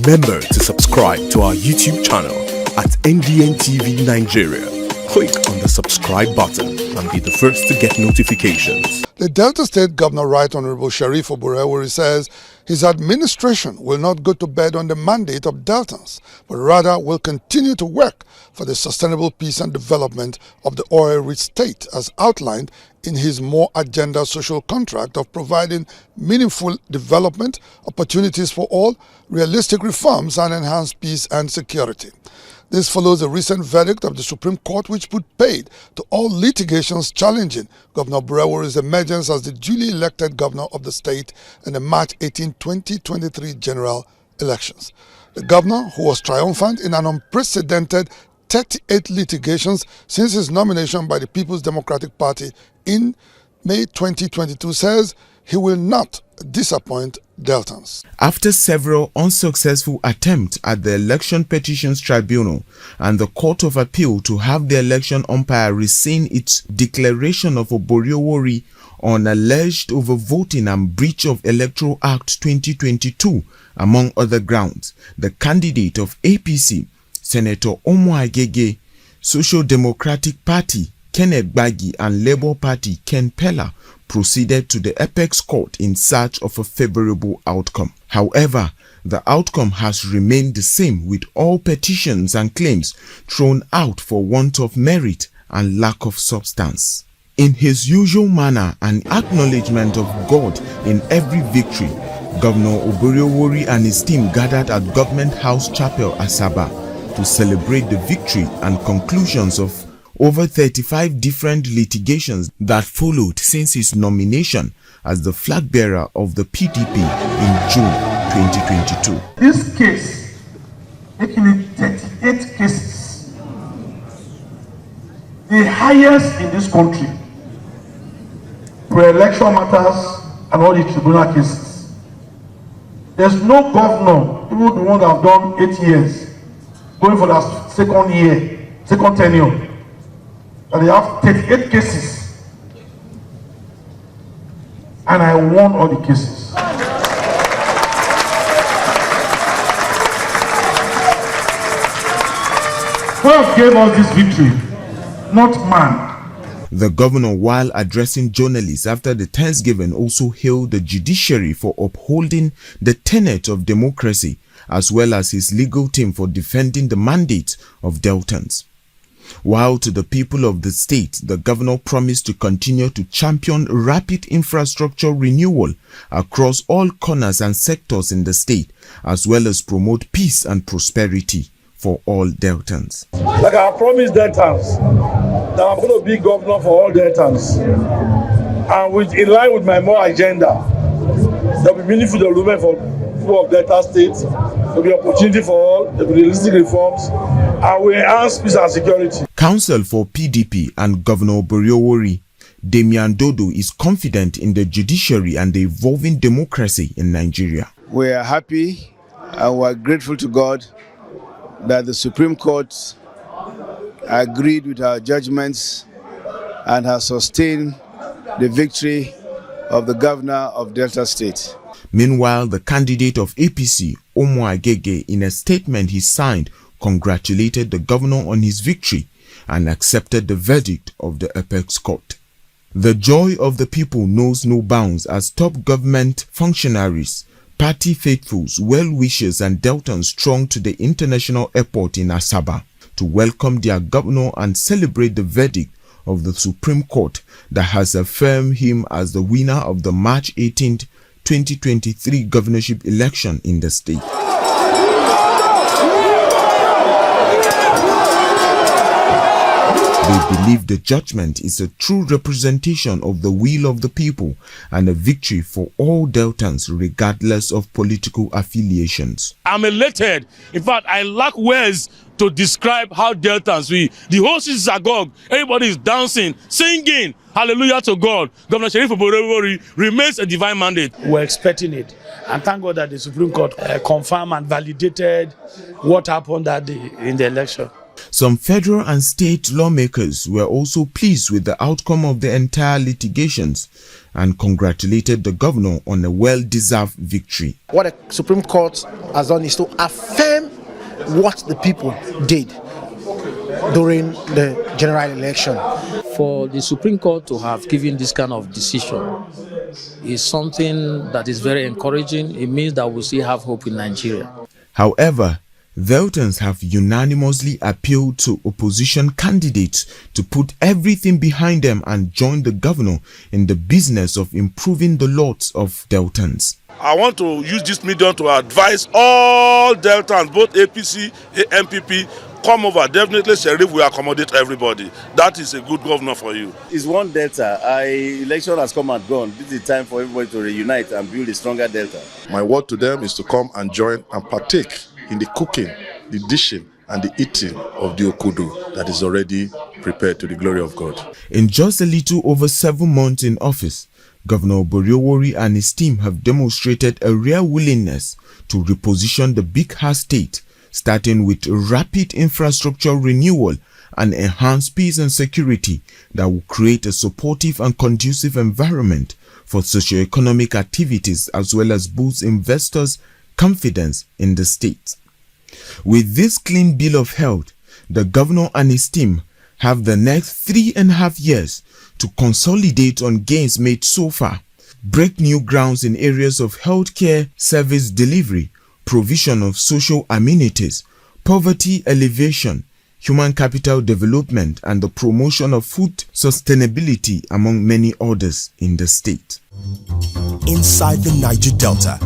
Remember to subscribe to our YouTube channel at NDN TV Nigeria. Click on the subscribe button and be the first to get notifications. The Delta State Governor, Right Honorable Sheriff Oborevwori, says his administration will not go to bed on the mandate of Deltans, but rather will continue to work for the sustainable peace and development of the oil-rich state, as outlined in his More Agenda social contract of providing meaningful development, opportunities for all, realistic reforms, and enhanced peace and security. This follows a recent verdict of the Supreme Court which put paid to all litigations challenging Governor Oborevwori's emergence as the duly elected governor of the state in the March 18, 2023 general elections. The governor, who was triumphant in an unprecedented 38 litigations since his nomination by the People's Democratic Party in May 2022, says he will not disappoint Deltans. After several unsuccessful attempts at the Election Petitions Tribunal and the Court of Appeal to have the election umpire rescind its declaration of Oborevwori on alleged overvoting and breach of Electoral Act 2022, among other grounds, the candidate of APC, Senator Oborevwori, Social Democratic Party, Kenneth Gbagi, and Labour Party, Ken Pella, proceeded to the Apex Court in search of a favorable outcome. However, the outcome has remained the same, with all petitions and claims thrown out for want of merit and lack of substance. In his usual manner and acknowledgement of God in every victory, Governor Oborevwori and his team gathered at Government House Chapel, Asaba, to celebrate the victory and conclusions of over 35 different litigations that followed since his nomination as the flag bearer of the PDP in June 2022. This case, making it 38 cases, the highest in this country, pre-election matters and all the tribunal cases. There's no governor, even the one that have done 8 years, going for that second tenure, and they have 38 cases, and I won all the cases. God gave us this victory, not man. The governor, while addressing journalists after the Thanksgiving, also hailed the judiciary for upholding the tenet of democracy, as well as his legal team for defending the mandate of Deltans. While to the people of the state, the governor promised to continue to champion rapid infrastructure renewal across all corners and sectors in the state, as well as promote peace and prosperity for all Deltans. Like I promised Deltans, that I'm going to be governor for all Deltans. And in line with my More Agenda, there will be meaningful development for people of Delta State. There will be opportunity for all, there will be realistic reforms, and we enhance peace and security. Counsel for PDP and Governor Oborevwori, Damian Dodo, is confident in the judiciary and the evolving democracy in Nigeria. We are happy and we are grateful to God that the Supreme Court agreed with our judgments and has sustained the victory of the governor of Delta State. Meanwhile, the candidate of APC, Oborevwori, in a statement he signed, congratulated the governor on his victory and accepted the verdict of the Apex Court. The joy of the people knows no bounds as top government functionaries, party faithfuls, well-wishers and Deltans thronged to the international airport in Asaba to welcome their governor and celebrate the verdict of the Supreme Court that has affirmed him as the winner of the March 18, 2023 governorship election in the state. They believe the judgment is a true representation of the will of the people and a victory for all Deltans regardless of political affiliations. I'm elated. In fact, I lack words to describe how Deltans, the whole city is agog. Everybody is dancing, singing, hallelujah to God. Governor Sheriff Oborevwori remains a divine mandate. We're expecting it. And thank God that the Supreme Court confirmed and validated what happened that day in the election. Some federal and state lawmakers were also pleased with the outcome of the entire litigations and congratulated the governor on a well-deserved victory. What the Supreme Court has done is to affirm what the people did during the general election. For the Supreme Court to have given this kind of decision is something that is very encouraging. It means that we still have hope in Nigeria. However, Deltans have unanimously appealed to opposition candidates to put everything behind them and join the governor in the business of improving the lot of Deltans. I want to use this medium to advise all Deltans, both APC, MPP, come over. Definitely Sheriff will accommodate everybody. That is a good governor for you. It's one Delta. Election has come and gone. This is the time for everybody to reunite and build a stronger Delta. My word to them is to come and join and partake in the cooking, the dishing, and the eating of the okudu that is already prepared to the glory of God. In just a little over 7 months in office, Governor Oborevwori and his team have demonstrated a rare willingness to reposition the AKUGHA state, starting with rapid infrastructure renewal and enhanced peace and security that will create a supportive and conducive environment for socio-economic activities as well as boost investors' confidence in the state. With this clean bill of health, the governor and his team have the next 3.5 years to consolidate on gains made so far, break new grounds in areas of healthcare service delivery, provision of social amenities, poverty alleviation, human capital development, and the promotion of food sustainability, among many others in the state. Inside the Niger Delta,